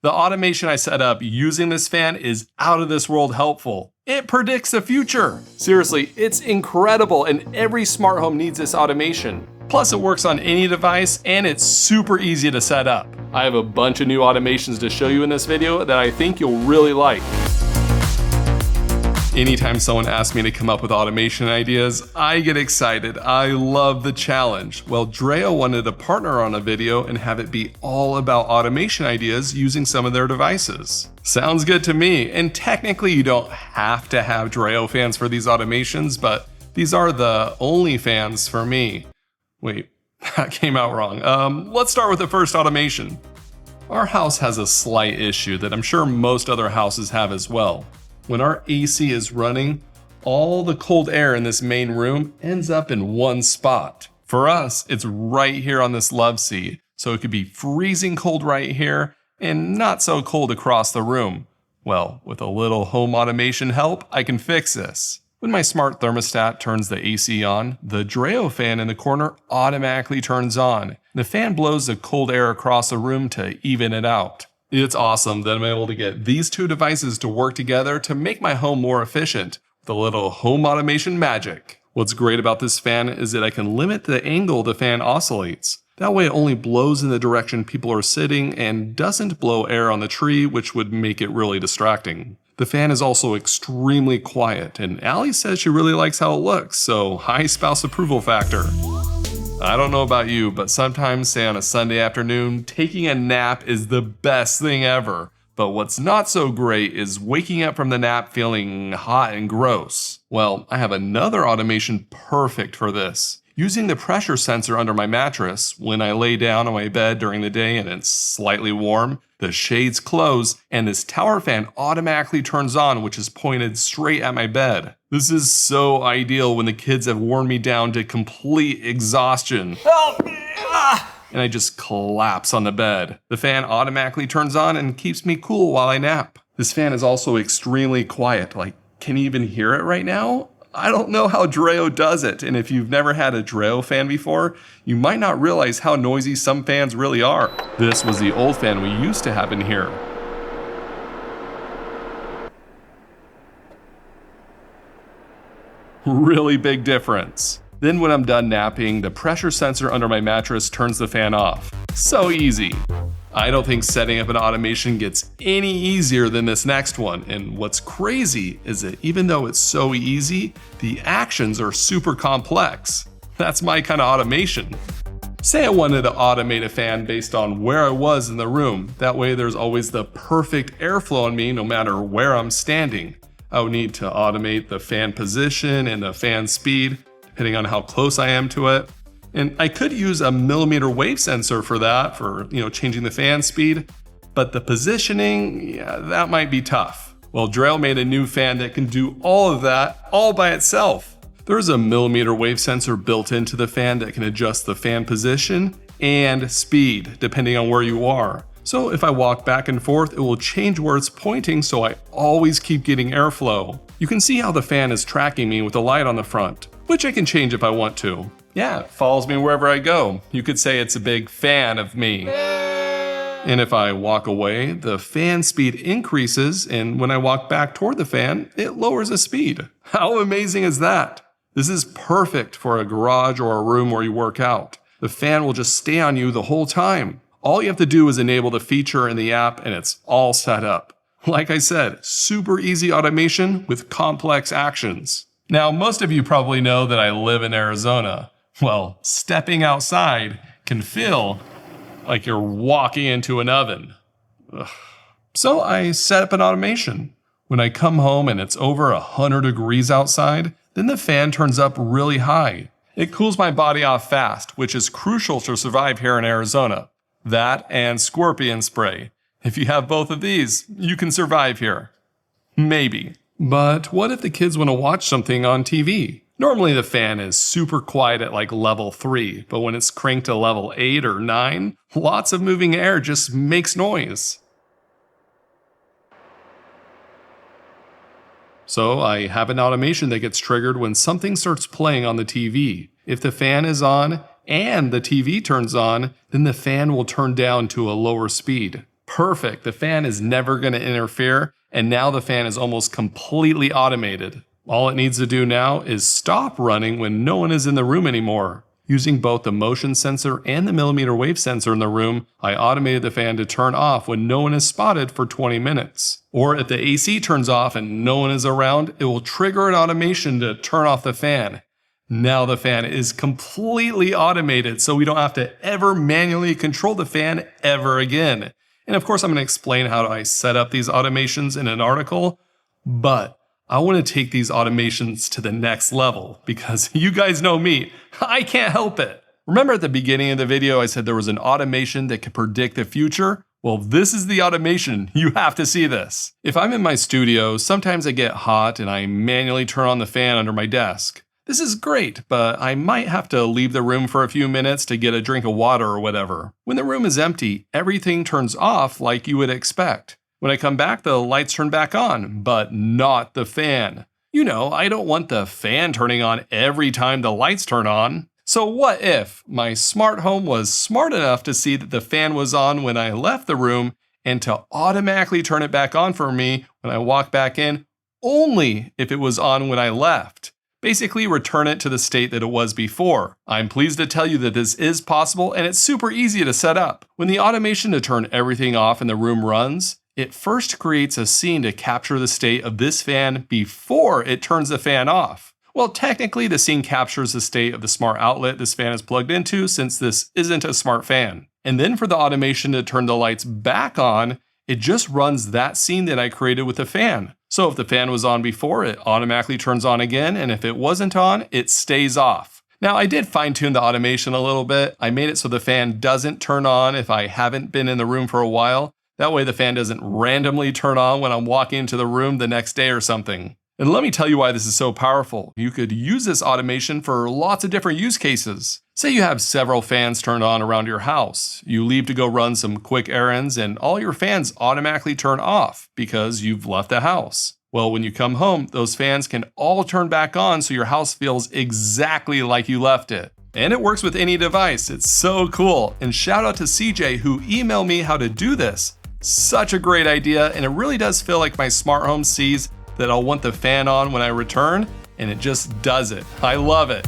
The automation I set up using this fan is out of this world helpful. It predicts the future. Seriously, it's incredible, and every smart home needs this automation. Plus, it works on any device, and it's super easy to set up. I have a bunch of new automations to show you in this video that I think you'll really like. Anytime someone asks me to come up with automation ideas, I get excited. I love the challenge. Well, Dreo wanted to partner on a video and have it be all about automation ideas using some of their devices. Sounds good to me, and technically you don't have to have Dreo fans for these automations, but these are the only fans for me. Wait, that came out wrong. Let's start with the first automation. Our house has a slight issue that I'm sure most other houses have as well. When our AC is running, all the cold air in this main room ends up in one spot. For us, it's right here on this love seat, so it could be freezing cold right here and not so cold across the room. Well, with a little home automation help, I can fix this. When my smart thermostat turns the AC on, the Dreo fan in the corner automatically turns on. The fan blows the cold air across the room to even it out. It's awesome that I'm able to get these two devices to work together to make my home more efficient with a little home automation magic. What's great about this fan is that I can limit the angle the fan oscillates. That way it only blows in the direction people are sitting and doesn't blow air on the tree, which would make it really distracting. The fan is also extremely quiet, and Allie says she really likes how it looks, so high spouse approval factor. I don't know about you, but sometimes, say on a Sunday afternoon, taking a nap is the best thing ever. But what's not so great is waking up from the nap feeling hot and gross. Well, I have another automation perfect for this. Using the pressure sensor under my mattress, when I lay down on my bed during the day and it's slightly warm, the shades close and this tower fan automatically turns on, which is pointed straight at my bed. This is so ideal when the kids have worn me down to complete exhaustion. Help me! And I just collapse on the bed. The fan automatically turns on and keeps me cool while I nap. This fan is also extremely quiet. Like, can you even hear it right now? I don't know how Dreo does it, and if you've never had a Dreo fan before, you might not realize how noisy some fans really are. This was the old fan we used to have in here. Really big difference. Then when I'm done napping, the pressure sensor under my mattress turns the fan off. So easy. I don't think setting up an automation gets any easier than this next one, and what's crazy is that even though it's so easy, the actions are super complex. That's my kind of automation. Say I wanted to automate a fan based on where I was in the room, that way there's always the perfect airflow on me no matter where I'm standing. I would need to automate the fan position and the fan speed, depending on how close I am to it. And I could use a millimeter wave sensor for that, for changing the fan speed, but the positioning, that might be tough. Well, Dreo made a new fan that can do all of that all by itself. There's a millimeter wave sensor built into the fan that can adjust the fan position and speed depending on where you are. So if I walk back and forth, it will change where it's pointing so I always keep getting airflow. You can see how the fan is tracking me with the light on the front, which I can change if I want to. Yeah, it follows me wherever I go. You could say it's a big fan of me. And if I walk away, the fan speed increases, and when I walk back toward the fan, it lowers the speed. How amazing is that? This is perfect for a garage or a room where you work out. The fan will just stay on you the whole time. All you have to do is enable the feature in the app and it's all set up. Like I said, super easy automation with complex actions. Now, most of you probably know that I live in Arizona. Well, stepping outside can feel like you're walking into an oven. Ugh. So I set up an automation. When I come home and it's over 100 degrees outside, then the fan turns up really high. It cools my body off fast, which is crucial to survive here in Arizona. That and scorpion spray. If you have both of these, you can survive here. Maybe. But what if the kids want to watch something on TV? Normally the fan is super quiet at like level 3, but when it's cranked to level 8 or 9, lots of moving air just makes noise. So I have an automation that gets triggered when something starts playing on the TV. If the fan is on and the TV turns on, then the fan will turn down to a lower speed. Perfect, the fan is never going to interfere, and now the fan is almost completely automated. All it needs to do now is stop running when no one is in the room anymore. Using both the motion sensor and the millimeter wave sensor in the room, I automated the fan to turn off when no one is spotted for 20 minutes. Or if the AC turns off and no one is around, it will trigger an automation to turn off the fan. Now the fan is completely automated, so we don't have to ever manually control the fan ever again. And of course, I'm going to explain how I set up these automations in an article, but I want to take these automations to the next level because you guys know me, I can't help it. Remember at the beginning of the video, I said there was an automation that could predict the future? Well, this is the automation. You have to see this. If I'm in my studio, sometimes I get hot and I manually turn on the fan under my desk. This is great, but I might have to leave the room for a few minutes to get a drink of water or whatever. When the room is empty, everything turns off like you would expect. When I come back, the lights turn back on, but not the fan. You know, I don't want the fan turning on every time the lights turn on. So what if my smart home was smart enough to see that the fan was on when I left the room and to automatically turn it back on for me when I walk back in, only if it was on when I left? Basically return it to the state that it was before. I'm pleased to tell you that this is possible and it's super easy to set up. When the automation to turn everything off in the room runs, it first creates a scene to capture the state of this fan before it turns the fan off. Well, technically the scene captures the state of the smart outlet this fan is plugged into since this isn't a smart fan. And then for the automation to turn the lights back on, it just runs that scene that I created with the fan. So if the fan was on before, it automatically turns on again, and if it wasn't on, it stays off. Now I did fine-tune the automation a little bit. I made it so the fan doesn't turn on if I haven't been in the room for a while. That way the fan doesn't randomly turn on when I'm walking into the room the next day or something. And let me tell you why this is so powerful. You could use this automation for lots of different use cases. Say you have several fans turned on around your house. You leave to go run some quick errands and all your fans automatically turn off because you've left the house. Well, when you come home, those fans can all turn back on so your house feels exactly like you left it. And it works with any device. It's so cool. And shout out to CJ who emailed me how to do this. Such a great idea, and it really does feel like my smart home sees that I'll want the fan on when I return, and it just does it. I love it.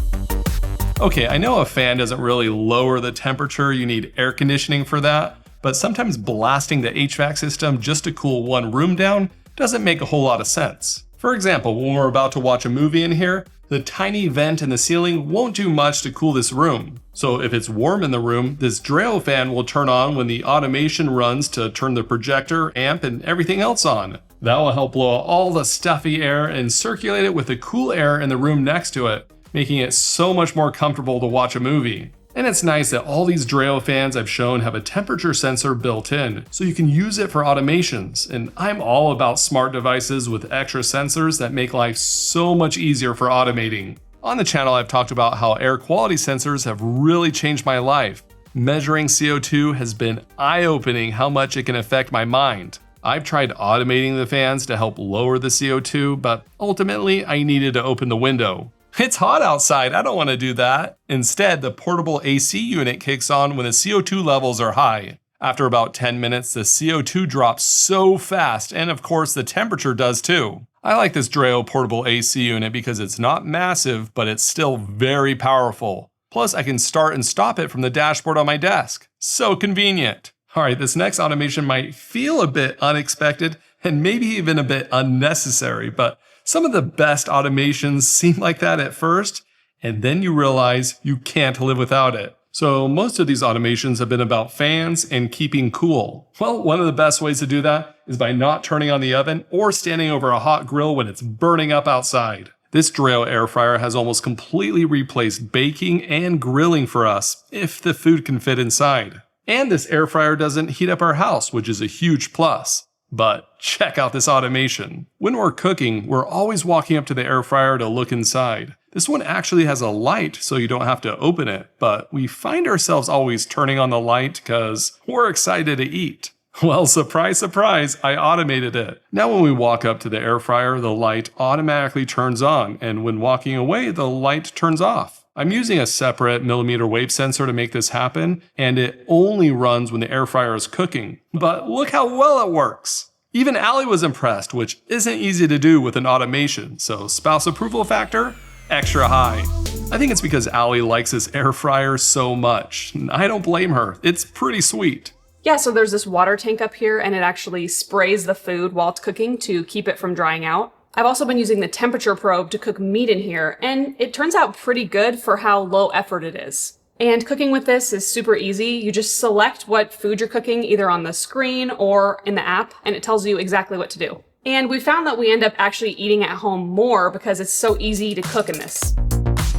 Okay, I know a fan doesn't really lower the temperature, you need air conditioning for that, but sometimes blasting the HVAC system just to cool one room down doesn't make a whole lot of sense. For example, when we're about to watch a movie in here, the tiny vent in the ceiling won't do much to cool this room. So if it's warm in the room, this Dreo fan will turn on when the automation runs to turn the projector, amp, and everything else on. That will help blow out all the stuffy air and circulate it with the cool air in the room next to it, making it so much more comfortable to watch a movie. And it's nice that all these Dreo fans I've shown have a temperature sensor built in, so you can use it for automations. And I'm all about smart devices with extra sensors that make life so much easier for automating. On the channel, I've talked about how air quality sensors have really changed my life. Measuring CO2 has been eye-opening how much it can affect my mind. I've tried automating the fans to help lower the CO2, but ultimately I needed to open the window. It's hot outside, I don't want to do that. Instead, the portable AC unit kicks on when the CO2 levels are high. After about 10 minutes, the CO2 drops so fast, and of course the temperature does too. I like this Dreo portable AC unit because it's not massive, but it's still very powerful. Plus, I can start and stop it from the dashboard on my desk. So convenient. Alright, this next automation might feel a bit unexpected and maybe even a bit unnecessary, but some of the best automations seem like that at first, and then you realize you can't live without it. So most of these automations have been about fans and keeping cool. Well, one of the best ways to do that is by not turning on the oven or standing over a hot grill when it's burning up outside. This Dreo air fryer has almost completely replaced baking and grilling for us, if the food can fit inside. And this air fryer doesn't heat up our house, which is a huge plus. But check out this automation. When we're cooking, we're always walking up to the air fryer to look inside. This one actually has a light so you don't have to open it, but we find ourselves always turning on the light because we're excited to eat. Well, surprise, surprise, I automated it. Now when we walk up to the air fryer, the light automatically turns on, and when walking away, the light turns off. I'm using a separate millimeter wave sensor to make this happen, and it only runs when the air fryer is cooking. But look how well it works! Even Allie was impressed, which isn't easy to do with an automation, so spouse approval factor? Extra high. I think it's because Allie likes this air fryer so much. I don't blame her, it's pretty sweet. Yeah, so there's this water tank up here, and it actually sprays the food while it's cooking to keep it from drying out. I've also been using the temperature probe to cook meat in here, and it turns out pretty good for how low effort it is. And cooking with this is super easy. You just select what food you're cooking either on the screen or in the app, and it tells you exactly what to do. And we found that we end up actually eating at home more because it's so easy to cook in this.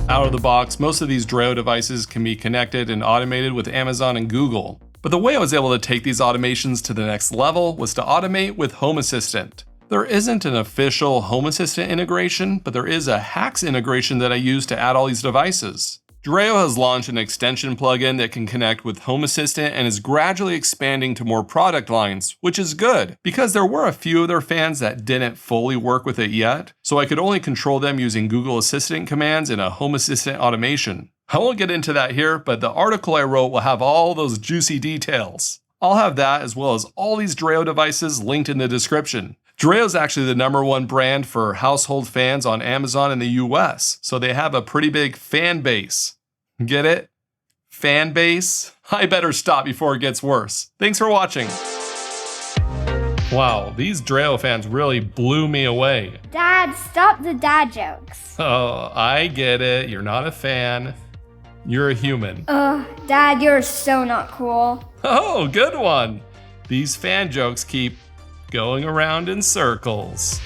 Out of the box, most of these Dreo devices can be connected and automated with Amazon and Google. But the way I was able to take these automations to the next level was to automate with Home Assistant. There isn't an official Home Assistant integration, but there is a Hacks integration that I use to add all these devices. Dreo has launched an extension plugin that can connect with Home Assistant and is gradually expanding to more product lines, which is good, because there were a few of their fans that didn't fully work with it yet, so I could only control them using Google Assistant commands and a Home Assistant automation. I won't get into that here, but the article I wrote will have all those juicy details. I'll have that as well as all these Dreo devices linked in the description. Dreo is actually the #1 brand for household fans on Amazon in the US, so they have a pretty big fan base. Get it? Fan base? I better stop before it gets worse. Thanks for watching. Wow, these Dreo fans really blew me away. Dad, stop the dad jokes. Oh, I get it. You're not a fan. You're a human. Dad, you're so not cool. Oh, good one. These fan jokes keep going around in circles.